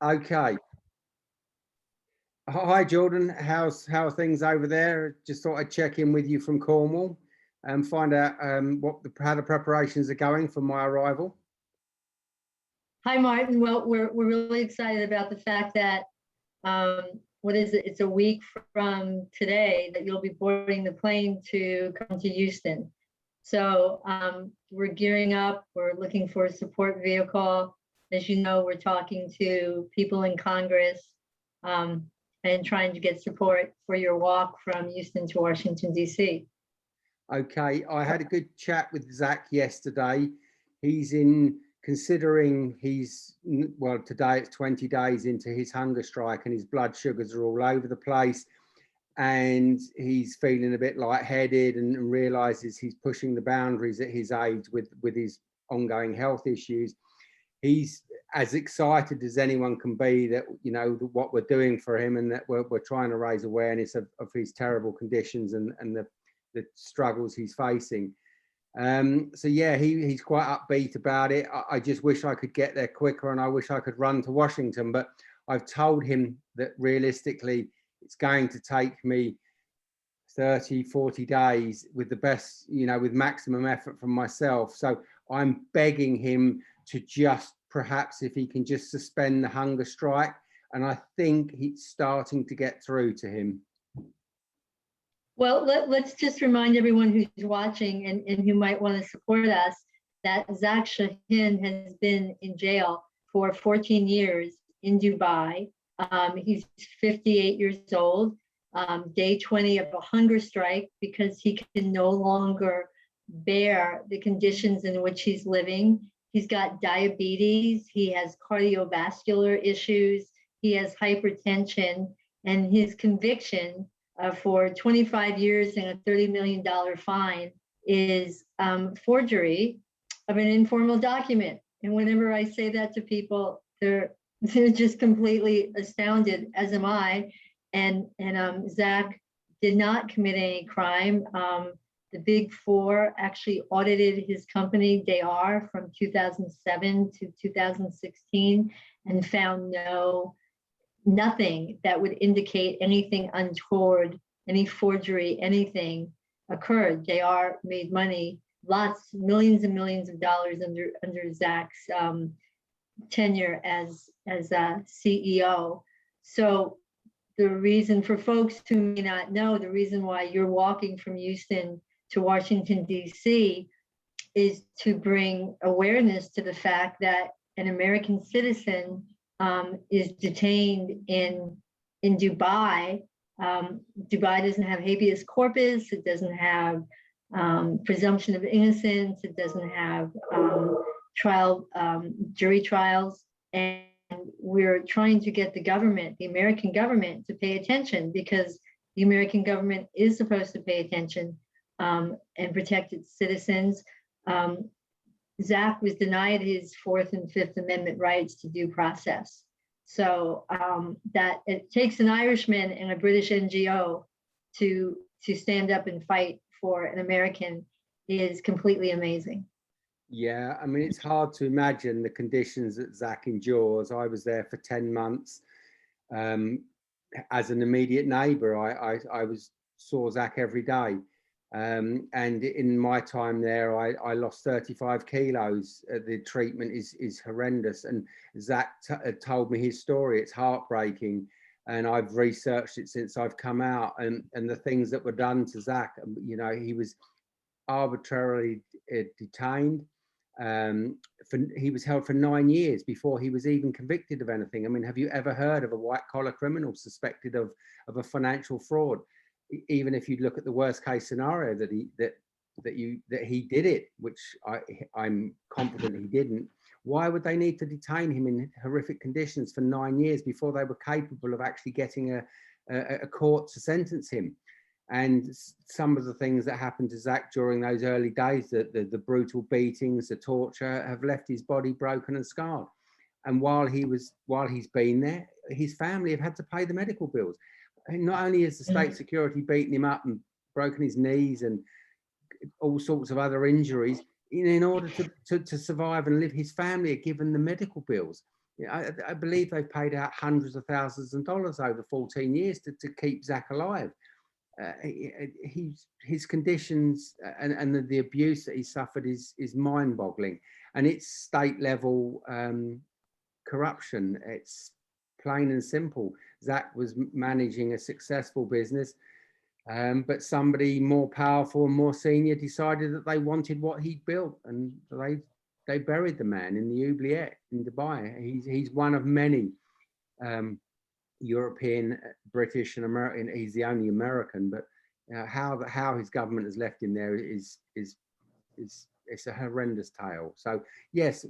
Okay. Hi, Jordan. How are things over there? Just thought I'd check in with you from Cornwall and find out how the preparations are going for my arrival. Hi, Martin. Well, we're really excited about the fact that what is it? It's a week from today that you'll be boarding the plane to come to Houston. So we're gearing up. We're looking for a support vehicle. As you know, we're talking to people in Congress and trying to get support for your walk from Houston to Washington, D.C. Okay, I had a good chat with Zach yesterday. He's in considering well, today it's 20 days into his hunger strike and his blood sugars are all over the place. And he's feeling a bit lightheaded and realizes he's pushing the boundaries at his age with his ongoing health issues. He's as excited as anyone can be that, you know, what we're doing for him and that we're trying to raise awareness of his terrible conditions and the struggles he's facing. So yeah, he's quite upbeat about it. I just wish I could get there quicker and I wish I could run to Washington, but I've told him that realistically it's going to take me 30, 40 days with the best, you know, with maximum effort from myself. So I'm begging him to just perhaps if he can just suspend the hunger strike. And I think he's starting to get through to him. Well, let's just remind everyone who's watching and who might want to support us that Zach Shahin has been in jail for 14 years in Dubai. He's 58 years old, day 20 of a hunger strike because he can no longer bear the conditions in which he's living. He's got diabetes, he has cardiovascular issues, he has hypertension, and his conviction for 25 years and a $30 million fine is forgery of an informal document. And whenever I say that to people, they're just completely astounded, as am I. And Zach did not commit any crime. The Big Four actually audited his company, Dayar, from 2007 to 2016 and found nothing that would indicate anything untoward, any forgery, anything occurred. Dayar made money, lots, millions and millions of dollars under Zach's tenure as CEO. So the reason for folks who may not know, the reason why you're walking from Houston to Washington, D.C. is to bring awareness to the fact that an American citizen is detained in Dubai. Dubai doesn't have habeas corpus. It doesn't have presumption of innocence. It doesn't have jury trials. And we're trying to get the government, the American government, to pay attention because the American government is supposed to pay attention and protect its citizens. Zach was denied his Fourth and Fifth Amendment rights to due process. So that it takes an Irishman and a British NGO to stand up and fight for an American is completely amazing. Yeah, I mean, it's hard to imagine the conditions that Zach endures. I was there for 10 months. As an immediate neighbor, I saw Zach every day. And in my time there, I lost 35 kilos. The treatment is horrendous. And Zach told me his story. It's heartbreaking. And I've researched it since I've come out. And the things that were done to Zach, you know, he was arbitrarily detained. He was held for 9 years before he was even convicted of anything. I mean, have you ever heard of a white collar criminal suspected of a financial fraud? Even if you look at the worst case scenario that he did it, which I'm confident he didn't, why would they need to detain him in horrific conditions for 9 years before they were capable of actually getting a court to sentence him? And some of the things that happened to Zach during those early days, the brutal beatings, the torture, have left his body broken and scarred. And while he's been there, his family have had to pay the medical bills. And not only has the state security beaten him up and broken his knees and all sorts of other injuries, in order to survive and live, his family are given the medical bills. I believe they've paid out hundreds of thousands of dollars over 14 years to keep Zach alive. His conditions and the abuse that he suffered is mind-boggling, and it's state level corruption. It's plain and simple. Zach was managing a successful business, but somebody more powerful and more senior decided that they wanted what he built, and they buried the man in the oubliette in Dubai. He's one of many European, British, and American. He's the only American, but how his government has left him there is it's a horrendous tale. So yes,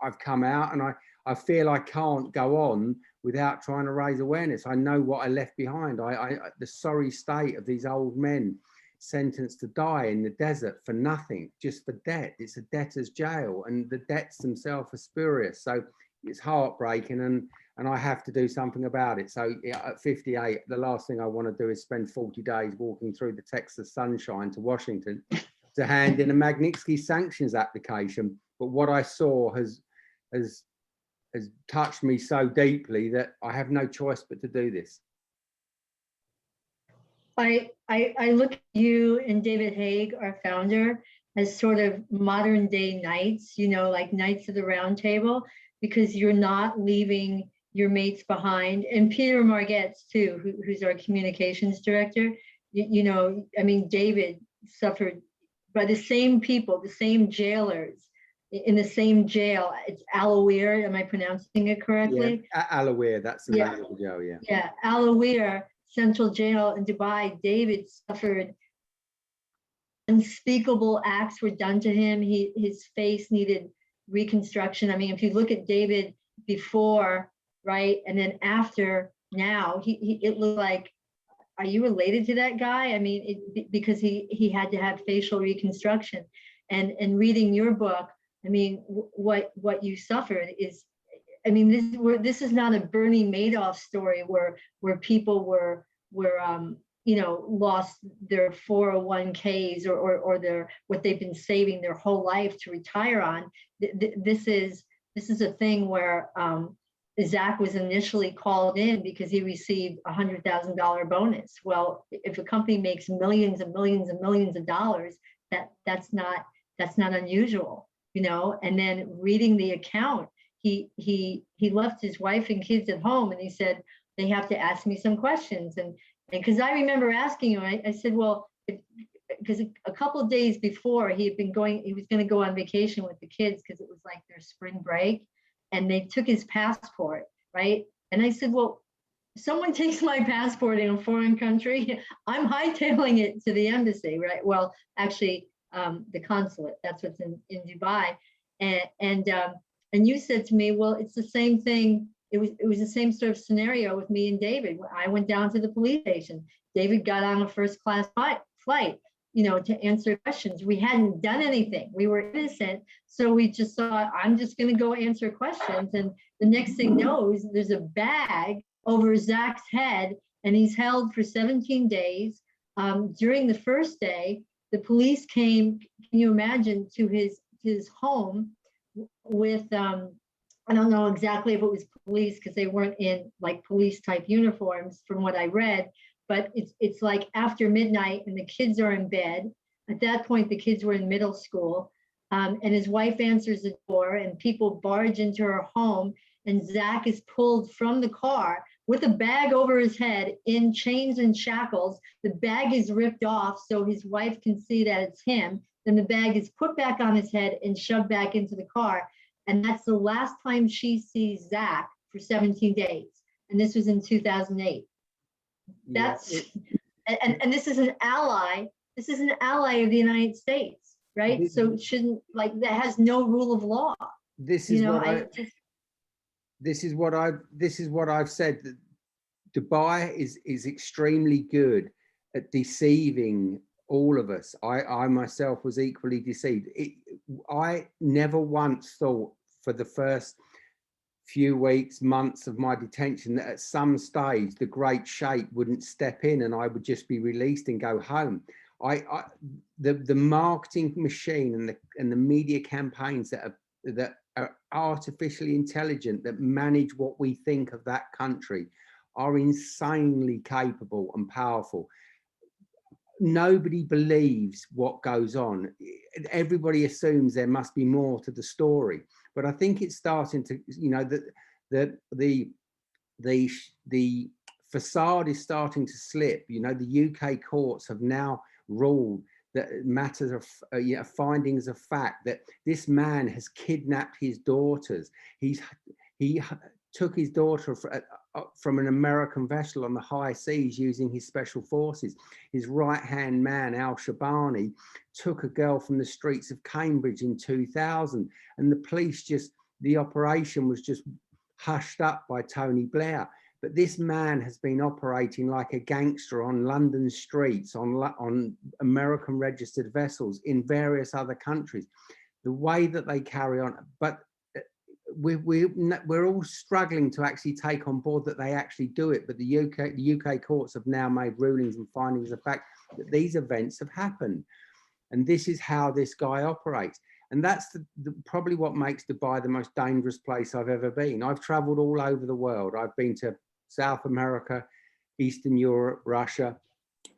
I've come out, and I feel I can't go on without trying to raise awareness. I know what I left behind. The sorry state of these old men sentenced to die in the desert for nothing, just for debt. It's a debtor's jail, and the debts themselves are spurious. So it's heartbreaking, and I have to do something about it. So at 58, the last thing I want to do is spend 40 days walking through the Texas sunshine to Washington to hand in a Magnitsky sanctions application. But what I saw has touched me so deeply that I have no choice but to do this. I look at you and David Haig, our founder, as sort of modern day knights, like knights of the round table, because you're not leaving your mates behind. And Peter Margetts too, who's our communications director. I mean, David suffered by the same people, the same jailers in the same jail. It's Al Awir. Am I pronouncing it correctly? Yeah, Al Awir, that's the name of the jail, yeah. Yeah, Al Awir Central Jail in Dubai. David suffered unspeakable acts were done to him. His face needed reconstruction. I mean, if you look at David before, right, and then after now, it looked like, are you related to that guy? I mean, because he had to have facial reconstruction. And reading your book, I mean, what you suffered is, I mean, this is not a Bernie Madoff story where people were lost their 401ks or their what they've been saving their whole life to retire on. This is a thing where Zach was initially called in because he received a $100,000 bonus. Well, if a company makes millions and millions and millions of dollars, that's not unusual, And then reading the account, he left his wife and kids at home, and he said, they have to ask me some questions. And because I remember asking him, I said, well, because a couple of days before he was going to go on vacation with the kids because it was like their spring break, and they took his passport, right? And I said, well, someone takes my passport in a foreign country, I'm hightailing it to the embassy, right? Well, actually, the consulate, that's what's in Dubai. And you said to me, well, it's the same thing. It was the same sort of scenario with me and David. I went down to the police station. David got on a first class flight, to answer questions. We hadn't done anything. We were innocent. So we just thought, I'm just going to go answer questions. And the next thing knows, there's a bag over Zach's head, and he's held for 17 days. During the first day, the police came, can you imagine, to his home with, I don't know exactly if it was police because they weren't in like police type uniforms from what I read, but it's like after midnight and the kids are in bed. At that point, the kids were in middle school, and his wife answers the door and people barge into her home, and Zach is pulled from the car with a bag over his head in chains and shackles. The bag is ripped off so his wife can see that it's him. Then the bag is put back on his head and shoved back into the car. And that's the last time she sees Zach for 17 days. And this was in 2008. That's, and this is an ally. This is an ally of the United States, right? So it shouldn't, like, that has no rule of law. This is what I've said. That Dubai is extremely good at deceiving all of us. I myself was equally deceived. I never once thought for the first few weeks, months of my detention that at some stage the great sheikh wouldn't step in and I would just be released and go home. The marketing machine and the media campaigns that are artificially intelligent, that manage what we think of that country, are insanely capable and powerful. Nobody believes what goes on. Everybody assumes there must be more to the story, but I think it's starting to, you know, that the facade is starting to slip. You know, the UK courts have now ruled that matters of findings of fact that this man has kidnapped his daughters. He took his daughter from an American vessel on the high seas using his special forces. His right-hand man, Al Shabani, took a girl from the streets of Cambridge in 2000, and the police the operation was just hushed up by Tony Blair. But this man has been operating like a gangster on London streets, on American registered vessels in various other countries. The way that they carry on, but we're all struggling to actually take on board that they actually do it. But the UK courts have now made rulings and findings of fact that these events have happened, and this is how this guy operates. And that's probably what makes Dubai the most dangerous place I've ever been. I've traveled all over the world. I've been to South America, Eastern Europe, Russia,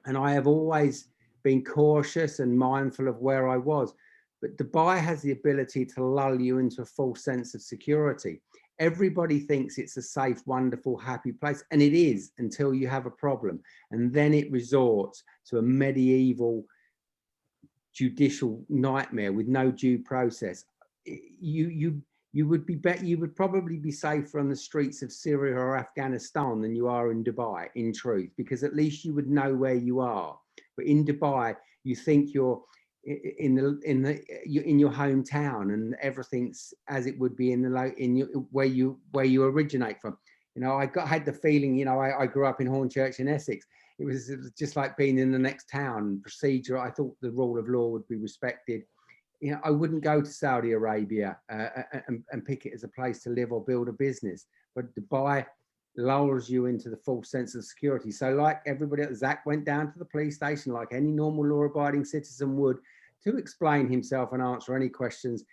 and I have always been cautious and mindful of where I was. But Dubai has the ability to lull you into a false sense of security. Everybody thinks it's a safe, wonderful, happy place, and it is until you have a problem. And then it resorts to a medieval judicial nightmare with no due process. You would probably be safer on the streets of Syria or Afghanistan than you are in Dubai, in truth, because at least you would know where you are. But in Dubai, you think you're in your hometown, and everything's as it would be where you originate from. You know, I had the feeling, you know, I grew up in Hornchurch in Essex. It was just like being in the next town. Procedure, I thought the rule of law would be respected. You know, I wouldn't go to Saudi Arabia and pick it as a place to live or build a business. But Dubai lulls you into the false sense of security. So like everybody else, Zach went down to the police station like any normal law-abiding citizen would, to explain himself and answer any questions,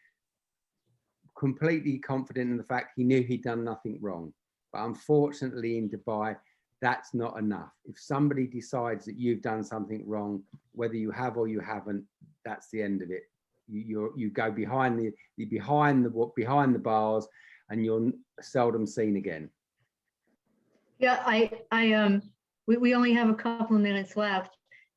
completely confident in the fact he knew he'd done nothing wrong. But unfortunately in Dubai, that's not enough. If somebody decides that you've done something wrong, whether you have or you haven't, that's the end of it. You go behind the bars, and you're seldom seen again. Yeah, we only have a couple of minutes left.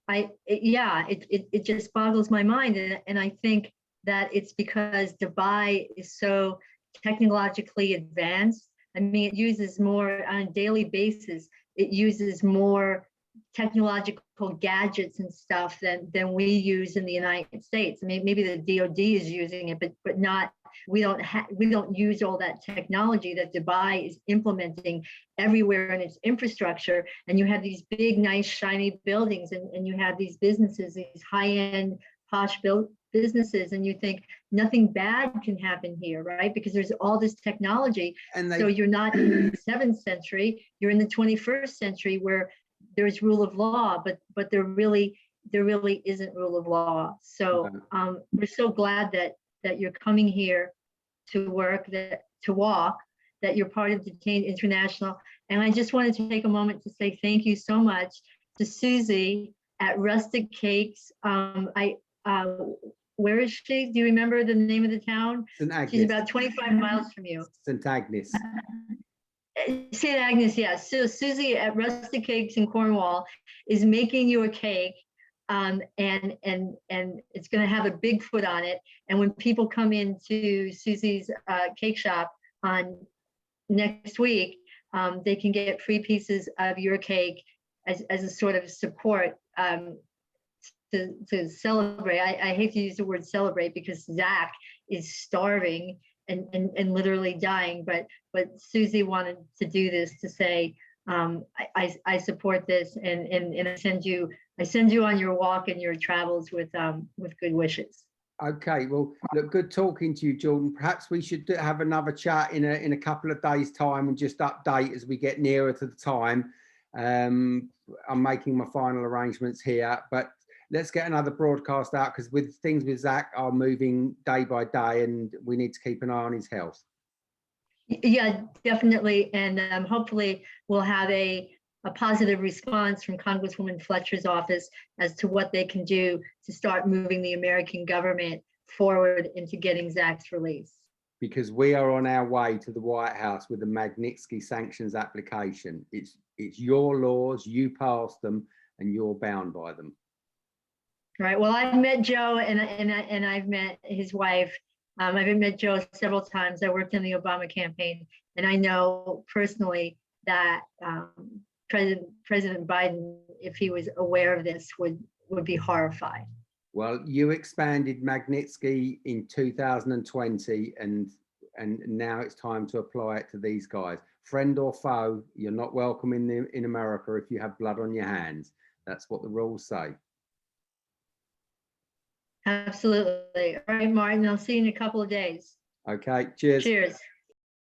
It just boggles my mind, and I think that it's because Dubai is so technologically advanced. I mean, it uses more on a daily basis. It uses more technological gadgets and stuff than we use in the United States. I mean, maybe the DoD is using it, but not. We don't use all that technology that Dubai is implementing everywhere in its infrastructure. And you have these big, nice, shiny buildings, and you have these businesses, these high-end, posh businesses, and you think nothing bad can happen here, right? Because there's all this technology. And so you're not in the 7th century, you're in the 21st century where there's rule of law, but there really isn't rule of law. So we're so glad that you're coming here to work, to walk, that you're part of Detained International. And I just wanted to take a moment to say thank you so much to Susie at Rustic Cakes. Where is she? Do you remember the name of the town? St. Agnes. She's about 25 miles from you. St. Agnes. St. Agnes, yes. So Susie at Rustic Cakes in Cornwall is making you a cake, and it's going to have a Bigfoot on it. And when people come into Susie's cake shop on next week, they can get free pieces of your cake as a sort of support to celebrate. I hate to use the word celebrate because Zach is starving and literally dying, but Susie wanted to do this to say, I support this, and I send you on your walk and your travels with good wishes. Okay, well, look, good talking to you, Jordan. Perhaps we should have another chat in a couple of days' time and just update as we get nearer to the time. I'm making my final arrangements here, but let's get another broadcast out, because with things with Zach are moving day by day, and we need to keep an eye on his health. Yeah, definitely. And hopefully we'll have a positive response from Congresswoman Fletcher's office as to what they can do to start moving the American government forward into getting Zach's release. Because we are on our way to the White House with the Magnitsky sanctions application. It's your laws, you passed them, and you're bound by them. Right. Well, I've met Joe and I've met his wife. I've met Joe several times. I worked in the Obama campaign, and I know personally that President Biden, if he was aware of this, would be horrified. Well, you expanded Magnitsky in 2020, and now it's time to apply it to these guys. Friend or foe, you're not welcome in America if you have blood on your hands. That's what the rules say. Absolutely. All right, Martin, I'll see you in a couple of days. Okay, cheers. Cheers.